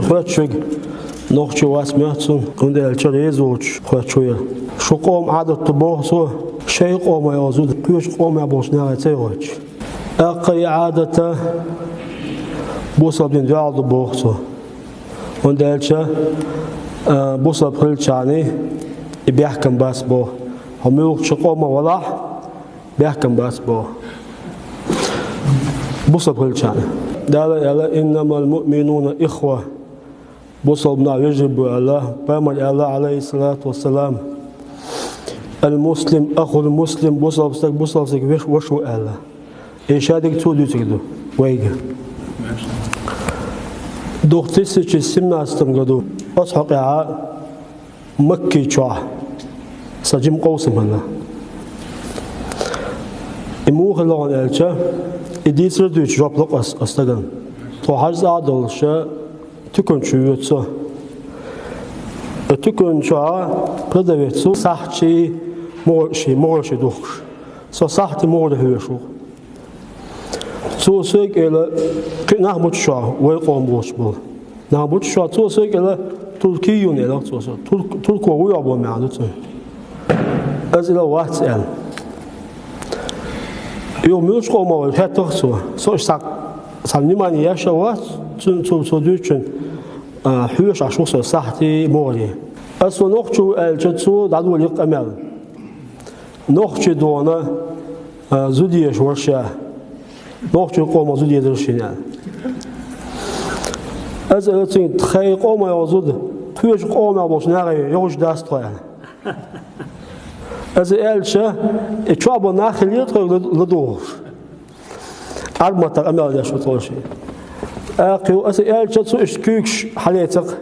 خوات شق نوخشي واسمعتون عند الشريزوش خوات شوية شو قوم عادة تبوسو شيء قوم يوزود كيوش قوم يبوس ناعتيوش أقي عادة بوصل بين جالد بوسو عند الشا بوصل بخلشاني بيحكم بس بو هم يوخش قوم ولا بيحكم بس بو بوصل بخلشاني دالا إنما المؤمنون إخوة بوصل بنا يجب الله بامل الله عليه الصلاة والسلام المسلم أخو المسلم بوصل بسك وشو الله إيشادك تودي تكدو ويجا دوختيسي سمناستم قدو أصحق يا مكي شواه سجم قوسم هنا إموخ الله الألشة إديس ردوش جابلق أستغن تو حرز عادل شا تكون شويتسو تكون شواه قدويتسو صحتي مورشي دوخش سو صحتي مورده هوشو سو سيك إلى نحبوت شواه ويقوم بوش بول نحبوت شواه سو سيك إلى تركيون إلى تركوا ويابو معدوتو از إلى وقت إل يوم يوش قوم أول هتوخسو سو سالنيماني ياشا وقت سو دوتشن حوش عشوصو صحتي موري أسو نوخشو الجتسو دادو ليق أمل نوخشي دونا زوديش ورشا نوخشو قوم زوديش درشينال از إلى تين تخي قوم يوزود حوش قوم أبوش ناغي يوش داست طيان از إلشة اتشابو ناخل يطرق لدور أرمتك أمل يشو طولشي أقيو از إلشة سو إشكيكش حاليتك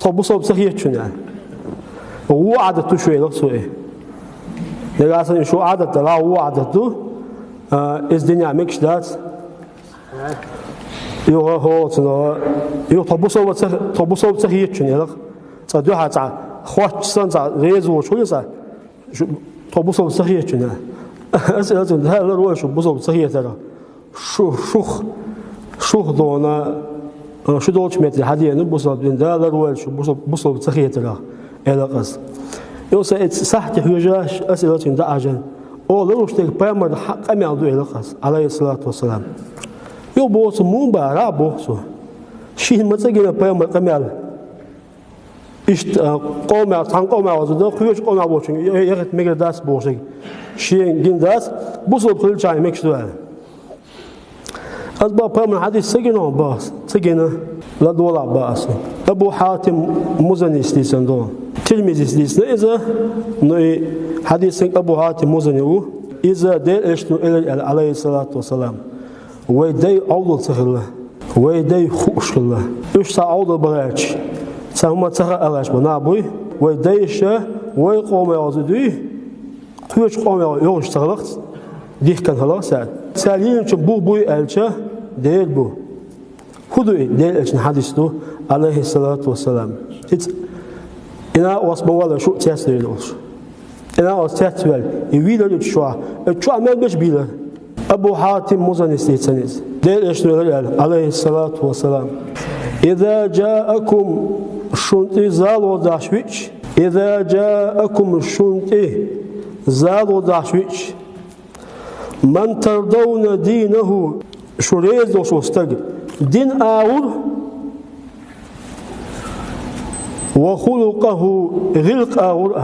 طبوصو بسخيتشون يعني هو عادته شوية لك سوئي لغاية شو عادته لا هو عادته إز دنيا ميكش دات يو طبوصو بسخيتشون يعني تدوها تع خوش سان تع ريزو شو يسا طبوصو بسخيتشون يعني أسئلة هذا الرواية شو بوصو بسخيتشون شو دونا شو دوش متر هذه نبوصل بين ده الرواية شو بوصل بسخيتشون إلى قص يوسف صحتي حجاج أسئلة ده أجن أو لو اشتري بامر حق أمي عندو إلى قص عليه الصلاة والسلام يو بوص مو بارا بوصو شيء ما تجينا بامر كمال إشت قوم عن قوم عوض خيوش قوم عوض يغت ميجر داس بوصي شيء جين داس بوصل بكل شيء ميكش دوال أسباب بامر حديث سجنا باس سجنا لا دولا باس أبو حاتم مزني سليسندون تلميذ سليسنا إذا نوي حديث أبو حاتم مزني إذا دل إشتو إلى عليه الصلاة والسلام ويدي أول سهلة ويدي خوش الله إيش سأول بغاش سهم ترى ألاش بنابوي ويديش ويقوم يعزدي كيوش قوم يوش تغلقت ديه كان خلاص سالين شبو بوي ألشة ديل بو خدوي ديل إيش نحدثه عليه الصلاة والسلام إنا واسمه ولا شو تيسيرلوش إنا وستيسير يويل الشوا الشوا ما بيش بيله أبو حاتم مزنيس يتسنيس ديل إيش عليه الصلاة والسلام إذا جاءكم شنطي زالو داشويش إذا جاءكم شنطي زالو داشويش من ترضون دينه شريز وشوستق دين آور وخلقه غلق آور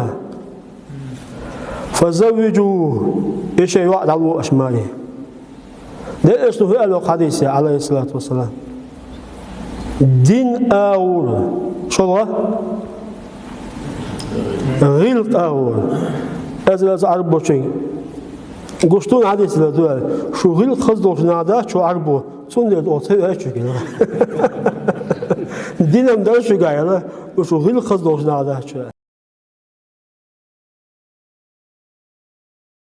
فزوجوه إيش يوعد على أشماله ده إيش هو الحديث عليه الصلاة والسلام دين آور شو الله غلق آور أزل عربو شيء قشتون حديث لدول شو غلق خزدوش نادا شو عربو صندل أوتي إيش كده دينم ده شو قايله وشو غلق خزدوش نادا شو